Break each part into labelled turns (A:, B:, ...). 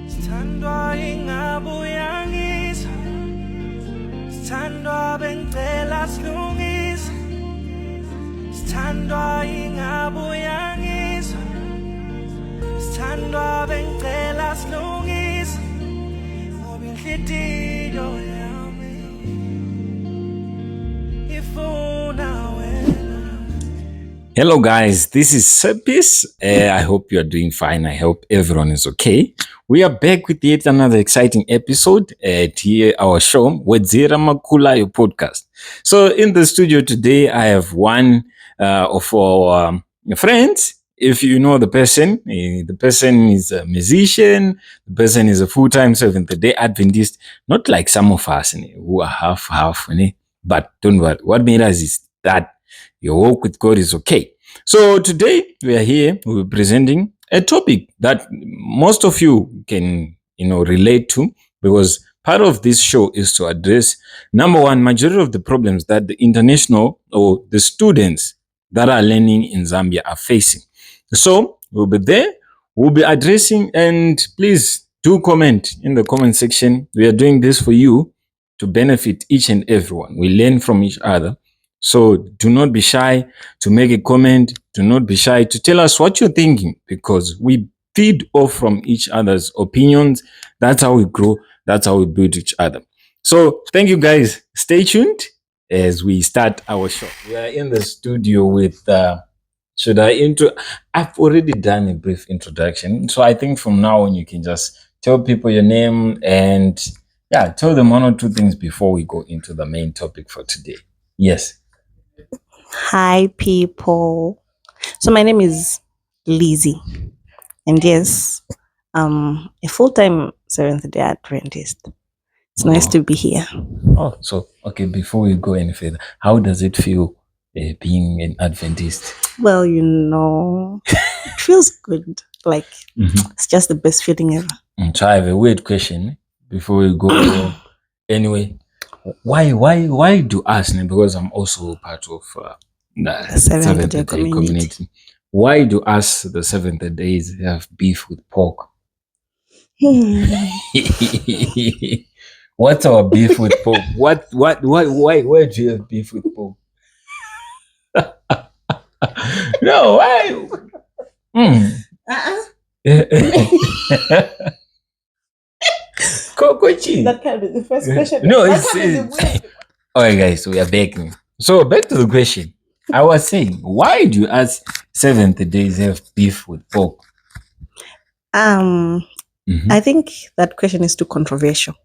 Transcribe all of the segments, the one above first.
A: Sithandwa ingabuyangisa, sithandwa bengcela silungisa, sithandwa ingabuyangisa, sithandwa bengcela silungisa, ngoba inhliziyo yami ifuna wena.
B: Hello guys, this is SIR.PEACE. I hope you are doing fine. I hope everyone is okay. We are back with yet another exciting episode at here our show, Wedzira Makula, your podcast. So in the studio today, I have one of our friends. If you know the person is a musician, the person is a full-time Seventh-day Adventist, not like some of us who are half, but don't worry. What matters is that your walk with God is okay. So today we are here, we're presenting a topic that most of you can, relate to, because part of this show is to address, number one, majority of the problems that the international or the students that are learning in Zambia are facing. So we'll be there, we'll be addressing, and please do comment in the comment section. We are doing this for you to benefit each and everyone. We learn from each other. So do not be shy to make a comment. Do not be shy to tell us what you're thinking, because we feed off from each other's opinions. That's how we grow. That's how we build each other. So thank you guys. Stay tuned as we start our show. We are in the studio with, I've already done a brief introduction. So I think from now on you can just tell people your name and tell them one or two things before we go into the main topic for today. Yes.
C: Hi, people. So my name is Lizzie, and yes, a full-time Seventh-day Adventist. It's nice to be here.
B: Oh, so okay. Before we go any further, how does it feel being an Adventist?
C: Well, it feels good. Like it's just the best feeling ever.
B: So I have a weird question before we go. Anyway, why do us? Because I'm also part of the Seventh-day community. Why do us, the Seventh Days, have beef with pork? What's our beef with pork? Why do you have beef with pork? No, why? Kokochi.
C: That can't be the first question.
B: No, it's alright, guys. We are back. So back to the question. I was saying, why do you us Seventh Days have beef with pork?
C: I think that question is too controversial.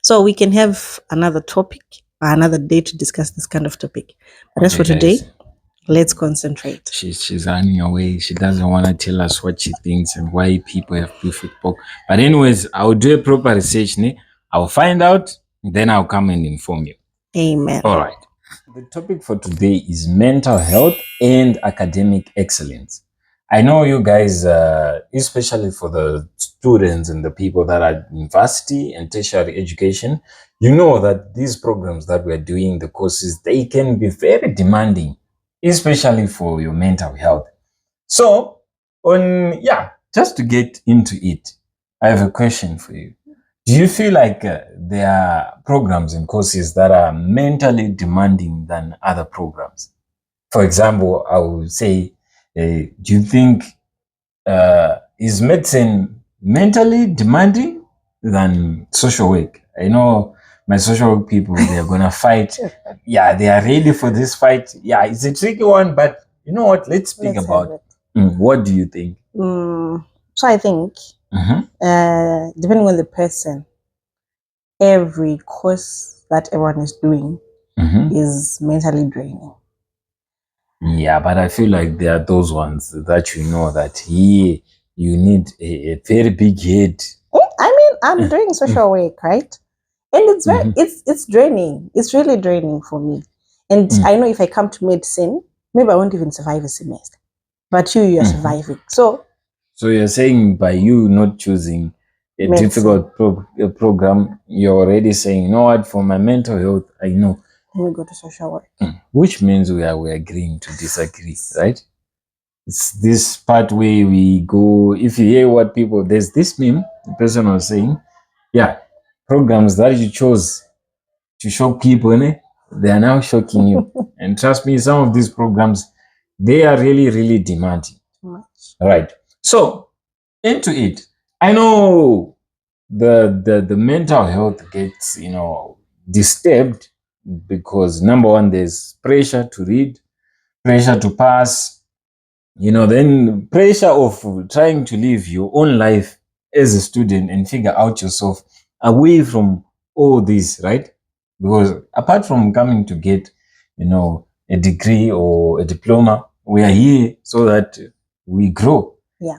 C: So we can have another topic, another day to discuss this kind of topic. But as for today, let's concentrate.
B: She's running away. She doesn't want to tell us what she thinks and why people have beef with pork. But anyways, I'll do a proper research. I'll find out, then I'll come and inform you.
C: Amen.
B: All right. The topic for today is mental health and academic excellence. I know you guys, especially for the students and the people that are in university and tertiary education, you know that these programs that we're doing, the courses, they can be very demanding, especially for your mental health. So, just to get into it, I have a question for you. Do you feel like there are programs and courses that are mentally demanding than other programs? For example, I would say, do you think is medicine mentally demanding than social work? I know my social work people, they're going to fight. Yeah, they are ready for this fight. Yeah, it's a tricky one, but you know what? Let's speak about it. What do you think?
C: So I think, depending on the person, every course that everyone is doing is mentally draining.
B: Yeah, but I feel like there are those ones that that you need a very big head.
C: I mean, I'm doing social work, right? And it's very, it's draining. It's really draining for me. And I know if I come to medicine, maybe I won't even survive a semester. But you are surviving. So
B: you're saying by you not choosing a medicine, difficult program, you're already saying, you know what, for my mental health, I know.
C: Let me go to social work.
B: Which means we are agreeing to disagree, right? It's this part where we go, if you hear what people, there's this meme the person was saying, yeah, programs that you chose to shock people, they are now shocking you. And trust me, some of these programs, they are really, really demanding.
C: Too much.
B: Right. So into it, I know the mental health gets, disturbed because number one, there's pressure to read, pressure to pass, then pressure of trying to live your own life as a student and figure out yourself away from all this, right? Because apart from coming to get, a degree or a diploma, we are here so that we grow.
C: Yeah.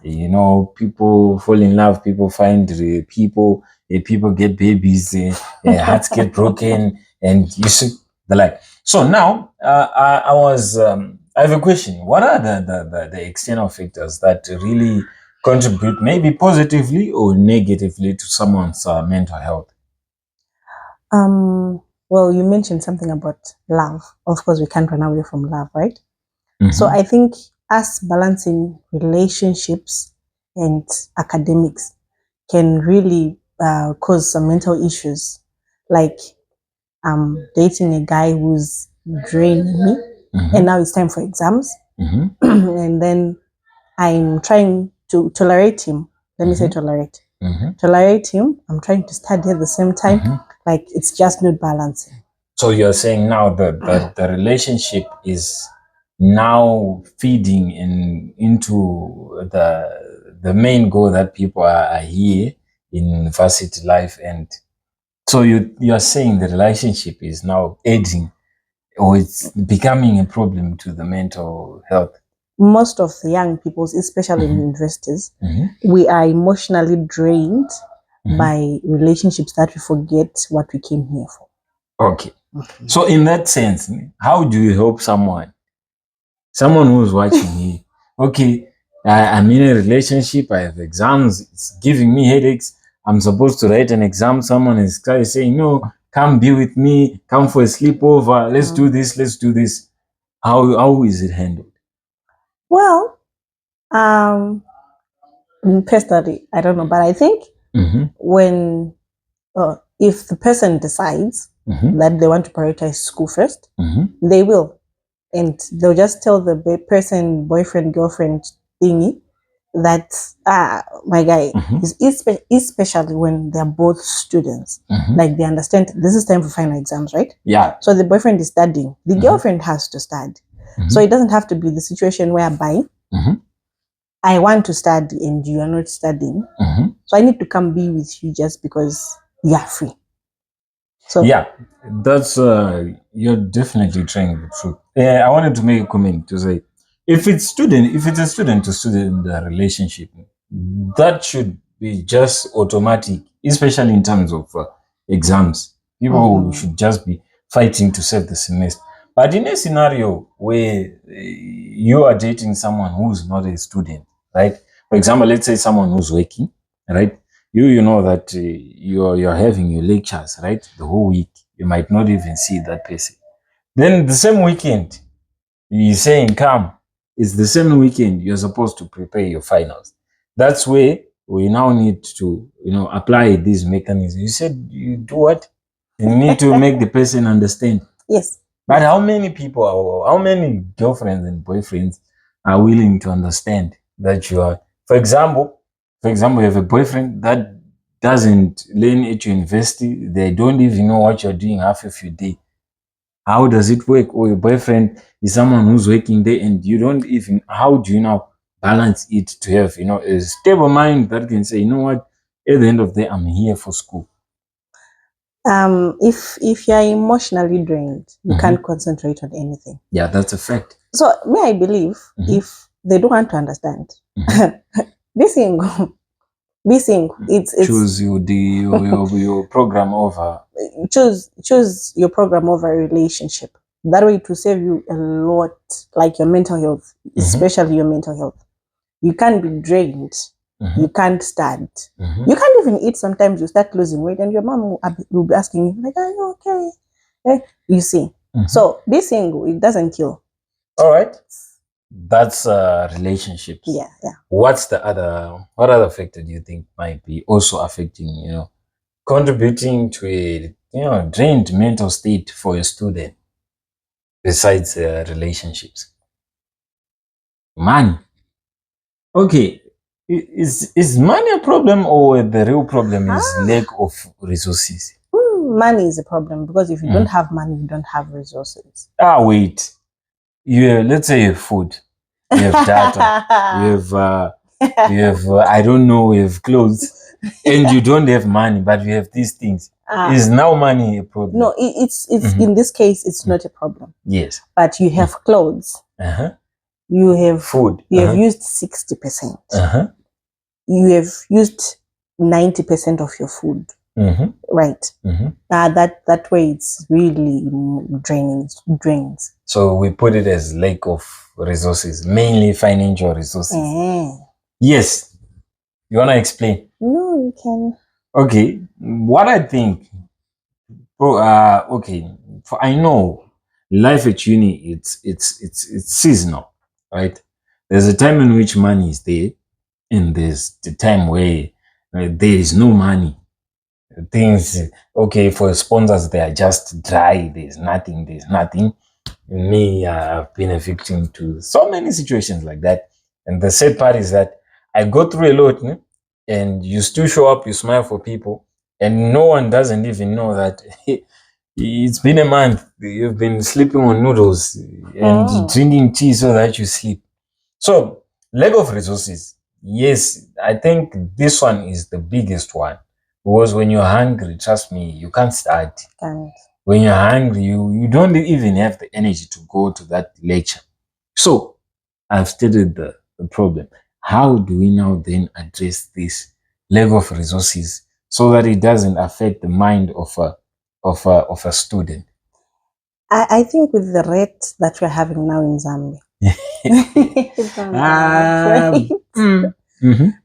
B: People fall in love, people find people, people get babies, hearts get broken, and you see the like. So now, I have a question. What are the external factors that really contribute, maybe positively or negatively, to someone's mental health?
C: Well, you mentioned something about love. Of course, we can't run away from love, right?
B: Mm-hmm.
C: So I think us balancing relationships and academics can really cause some mental issues, like dating a guy who's draining me,
B: Mm-hmm.
C: and now it's time for exams,
B: Mm-hmm.
C: and then I'm trying to tolerate him. Let me say tolerate.
B: Mm-hmm.
C: Tolerate him. I'm trying to study at the same time.
B: Mm-hmm.
C: Like, it's just not balancing.
B: So you're saying now that the relationship is now feeding into the main goal that people are here in university life, and so you're saying the relationship is now aiding or it's becoming a problem to the mental health.
C: Most of the young people, especially in universities, we are emotionally drained by relationships that we forget what we came here for.
B: Okay. So in that sense, how do you help someone who's watching me? Okay, I'm in a relationship, I have exams, it's giving me headaches, I'm supposed to write an exam, someone is saying, no, come be with me, come for a sleepover, let's do this, let's do this. How is it handled?
C: Well, personally, I don't know, but I think when if the person decides that they want to prioritize school first, they will, and they'll just tell the person, boyfriend, girlfriend thingy, that my guy is especially when they're both students, like they understand this is time for final exams, right?
B: Yeah.
C: So the boyfriend is studying, the girlfriend has to study. So it doesn't have to be the situation whereby I want to study and you are not studying. So I need to come be with you just because you are free. So
B: yeah, that's you're definitely trying the truth. I wanted to make a comment to say, if it's a student to student relationship, that should be just automatic, especially in terms of exams. People should just be fighting to save the semester. But in a scenario where you are dating someone who's not a student, right? For example, let's say someone who's working, right? You know that you're having your lectures, right? The whole week. You might not even see that person. Then the same weekend, you're saying, come. It's the same weekend you're supposed to prepare your finals. That's where we now need to, apply these mechanisms. You said you do what? You need to make the person understand.
C: yes.
B: But how many people, how many girlfriends and boyfriends are willing to understand that you are, for example, you have a boyfriend that doesn't learn at university, they don't even know what you're doing half of your day. How does it work? Or your boyfriend is someone who's working there and you don't even, how do you now balance it to have, a stable mind that can say, you know what, at the end of the day, I'm here for school.
C: If you're emotionally drained, you can't concentrate on anything.
B: Yeah, that's a fact.
C: So I believe if they don't want to understand, be single. Be single. It's
B: choose your program over.
C: Choose your program over a relationship. That way it will save you a lot, like your mental health, especially your mental health. You can't be drained. You can't stand. You can't even eat. Sometimes you start losing weight and your mom will be asking you, like, are you okay? You see. So be single. It doesn't kill.
B: All right. That's relationships.
C: Yeah.
B: What other factor do you think might be also affecting, contributing to a, drained mental state for a student besides relationships? Money. Okay. Is money a problem, or the real problem is lack of resources?
C: Money is a problem, because if you don't have money, you don't have resources.
B: Wait. Let's say you have food, you have data, you have I don't know, you have clothes, and you don't have money, but you have these things. Is now money a problem?
C: No, it's in this case, it's not a problem.
B: Yes.
C: But you have clothes. You have
B: food.
C: You have used 60%. You have used 90% of your food. Right. That way it's really draining. It drains.
B: So we put it as lack of resources, mainly financial resources. Yes. You want to explain?
C: No, you can.
B: Okay. What I think. Okay. I know life at uni, it's seasonal, right? There's a time in which money is there, and there's the time where there is no money. Things, okay, for sponsors, they are just dry. There's nothing. Me, I've been a victim to so many situations like that. And the sad part is that I go through a lot, and you still show up, you smile for people, and no one doesn't even know that it's been a month. You've been sleeping on noodles and drinking tea so that you sleep. So, lack of resources. Yes, I think this one is the biggest one. Because when you're hungry, trust me, you can't start. When you're hungry, you don't even have the energy to go to that lecture. So, I've stated the problem. How do we now then address this lack of resources so that it doesn't affect the mind of a student?
C: I think with the rate that we're having now in Zambia,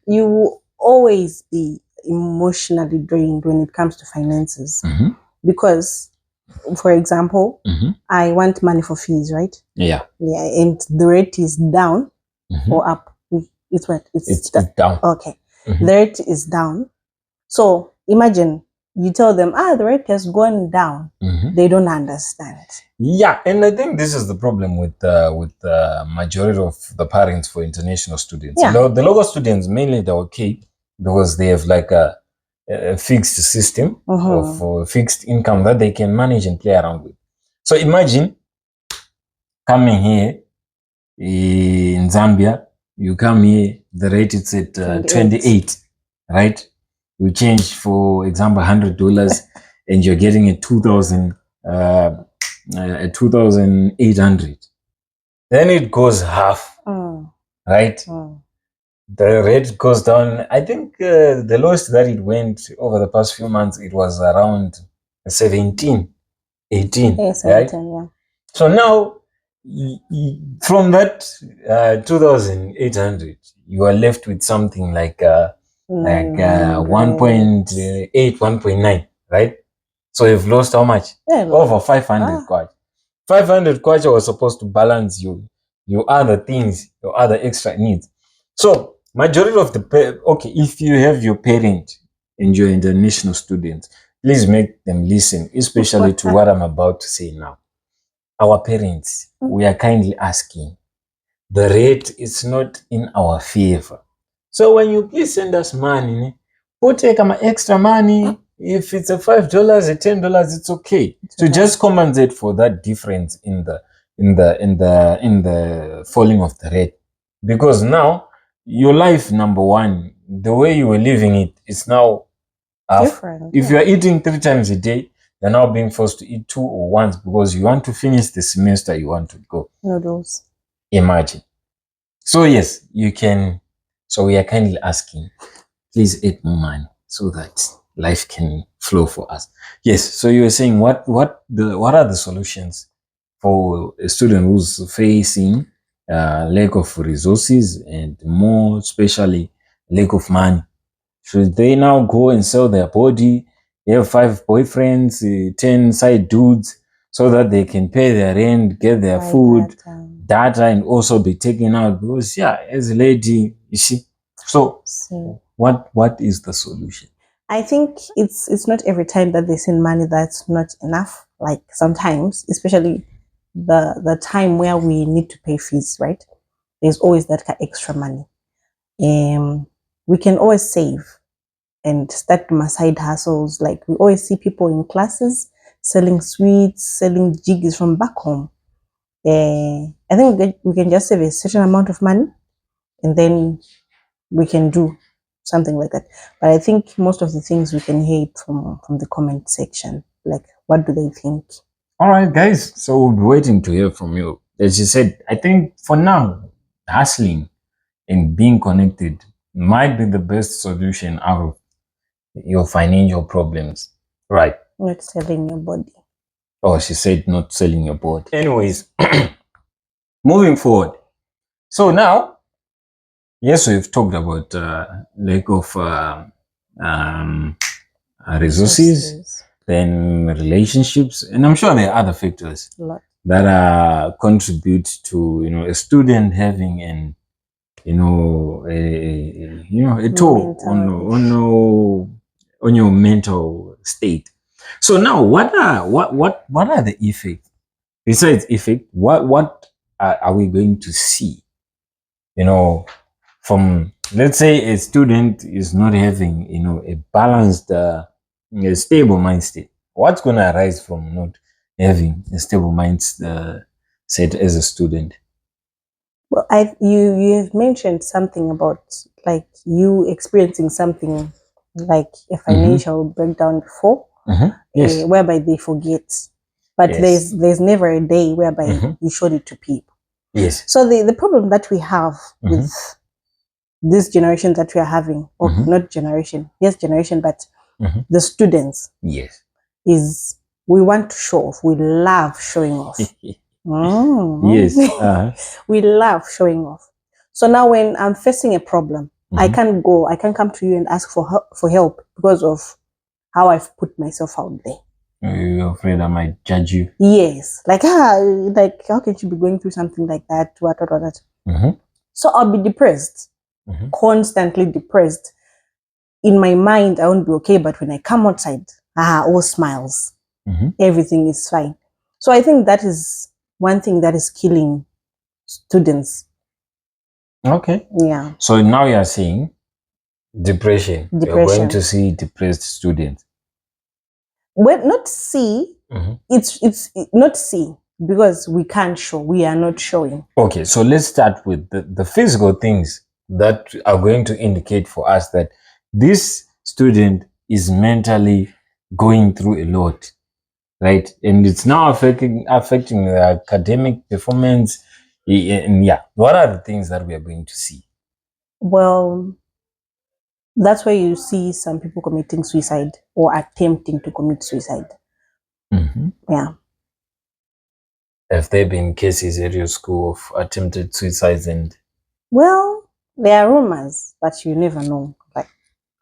C: you will always be emotionally drained when it comes to finances. Because, for example, I want money for fees, right? Yeah, and the rate is down or up. It's what? It's
B: down.
C: Okay. The rate is down. So imagine you tell them, the rate has gone down. They don't understand.
B: Yeah, and I think this is the problem with the majority of the parents for international students.
C: Yeah.
B: The local students, mainly, they're okay because they have like a fixed system of fixed income that they can manage and play around with. So imagine coming here in Zambia, you come here, the rate is at 28, right? You change, for example, $100 and you're getting a 2,800. Then it goes half, right? The rate goes down. I think the lowest that it went over the past few months, it was around 17, 18,
C: Yes,
B: right?
C: 18, yeah.
B: So now, from that 2,800, you are left with something like 1.8, 1.9, right? So you've lost how much? Over 500 kwacha. 500 kwacha was supposed to balance your other things, your other extra needs. So majority of if you have your parent and your international students, please make them listen, especially to what I'm about to say now. Our parents, we are kindly asking, the rate is not in our favor. So when you please send us money, put take extra money. If it's a $5, a $10, it's okay. So just compensate for that difference in the falling of the rate. Because now your life, number one, the way you were living it is now
C: different.
B: If you are eating 3 times a day, you're now being forced to eat 2 or once because you want to finish the semester, you want to go.
C: Noodles.
B: Imagine. So yes, you can. So we are kindly asking, please add more money so that life can flow for us. Yes. So you were saying what are the solutions for a student who's facing lack of resources and more especially lack of money? Should they now go and sell their body, have 5 boyfriends, 10 side dudes, so that they can pay their rent, get their food, data and also be taken out because as a lady, you see. So what is the solution?
C: I think it's not every time that they send money that's not enough. Like sometimes, especially the time where we need to pay fees, right? There's always that extra money. We can always save and start my side hustles. Like we always see people in classes selling sweets, selling jiggies from back home. I think we can just save a certain amount of money and then we can do something like that. But I think most of the things we can hear it from the comment section. Like, what do they think?
B: All right, guys. So we'll be waiting to hear from you. As you said, I think for now, hustling and being connected might be the best solution out of your financial problems. Right.
C: Not selling your body.
B: Oh, she said not selling your body. Anyways, moving forward. So now, yes, we've talked about lack of resources, then relationships, and I'm sure there are other factors that contribute to a student having a toll on your mental state. So now, what are the effects? Besides effect, what are we going to see? From, let's say, a student is not having a balanced, a stable mind state. What's going to arise from not having a stable mind set as a student?
C: Well, you have mentioned something about like you experiencing something like a financial breakdown before,
B: Yes.
C: whereby they forget. But
B: Yes.
C: there's never a day whereby you showed it to people.
B: Yes.
C: So the problem that we have with this generation that we are having, or not generation, yes, generation, but the students,
B: yes,
C: is we want to show off. We love showing off.
B: Yes.
C: We love showing off. So now when I'm facing a problem, I can't come to you and ask for help because of how I've put myself out there.
B: You're afraid I might judge you?
C: Yes. Like how can you be going through something like that? What. So I'll be depressed, constantly depressed. In my mind, I won't be okay, but when I come outside, all smiles. Everything is fine. So I think that is one thing that is killing students.
B: Okay.
C: Yeah.
B: So now you're saying depression. You're going to see depressed students.
C: Well, not see. It's not see because we can't show. We are not showing.
B: Okay, so let's start with the physical things that are going to indicate for us that this student is mentally going through a lot, right? And it's now affecting the academic performance. And what are the things that we are going to see?
C: Well, that's where you see some people committing suicide or attempting to commit suicide. Yeah.
B: Have there been cases at your school of attempted suicides? And
C: well, there are rumors, but you never know. Like,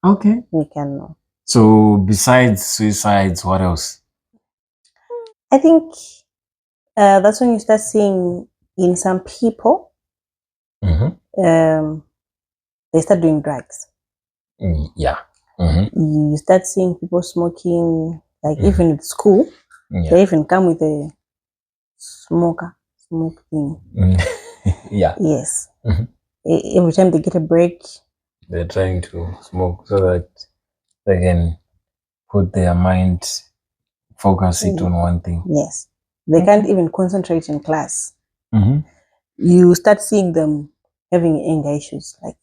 B: okay,
C: you can know.
B: So besides suicides, what else?
C: I think that's when you start seeing in some people, they start doing drugs.
B: Yeah.
C: You start seeing people smoking, like even at school, they even come with a smoke thing.
B: Yeah.
C: Yes. Every time they get a break,
B: they're trying to smoke so that they can put their mind, focus it on one thing.
C: Yes. They can't even concentrate in class. You start seeing them having anger issues. Like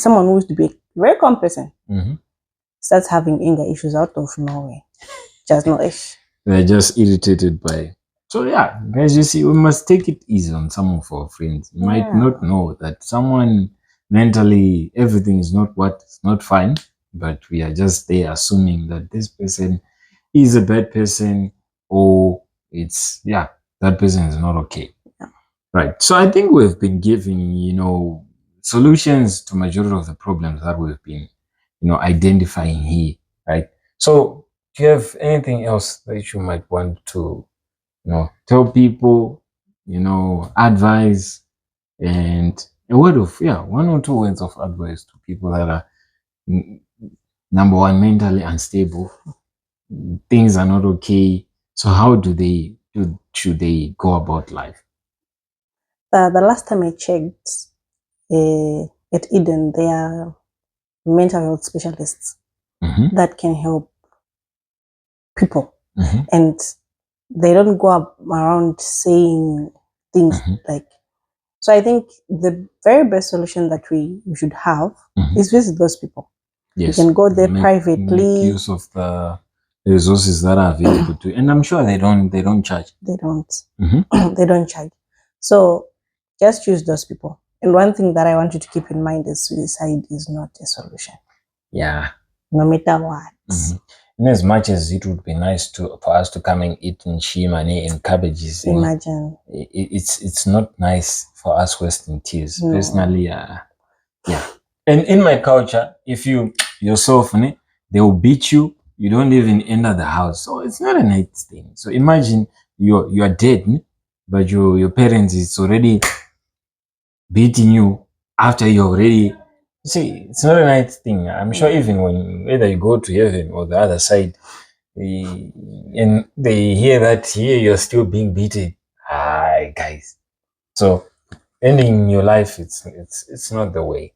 C: someone who used to be very calm person starts having anger issues out of nowhere. Just no ish.
B: They're just irritated by. So yeah, guys, you see, we must take it easy on some of our friends. You might not know that someone mentally, everything is not fine, but we are just there assuming that this person is a bad person, or that person is not okay. Right. So I think we've been giving, solutions to majority of the problems that we've been, identifying here. Right. So do you have anything else that you might want to, tell people advice and one or two words of advice to people that are number one, mentally unstable. Things are not okay. So how should they go about life?
C: The last time I checked at Eden, there are mental health specialists that can help people, and they don't go up around saying things like. So I think the very best solution that we should have is visit those people.
B: Yes,
C: you can go there
B: make
C: privately.
B: Use of the resources that are available to you, and I'm sure they don't charge.
C: They don't. They don't charge. So just choose those people. And one thing that I want you to keep in mind is suicide is not a solution.
B: Yeah.
C: No matter what.
B: And as much as it would be nice for us to come and eat in shimane and cabbages,
C: imagine
B: it's not nice for us wasting tears. No. Personally, yeah. And in my culture, if you yourself, they will beat you. You don't even enter the house. So it's not a nice thing. So imagine you're dead, but your parents is already beating you after you already. See, it's not a nice thing. I'm sure even whether you go to heaven or the other side, and they hear that here you're still being beaten. Hi, guys. So ending your life, it's not the way.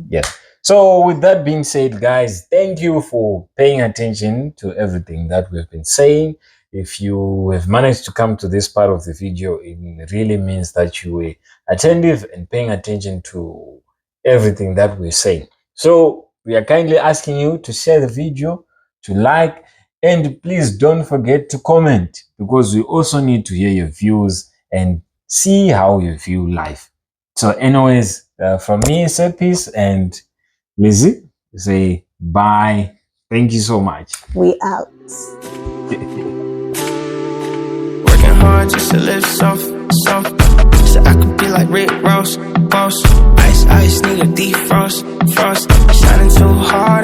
B: Yeah. So with that being said, guys, thank you for paying attention to everything that we've been saying. If you have managed to come to this part of the video, it really means that you were attentive and paying attention to everything that we're saying. So we are kindly asking you to share the video, to like, and please don't forget to comment, because we also need to hear your views and see how you view life. So anyways, from me, SIR.PEACE and Lizzie, say bye. Thank you so much.
C: We out.
A: Working hard just to live soft. So I could be like Rick Ross, boss. Ice, need a defrost, frost. Shining too hard.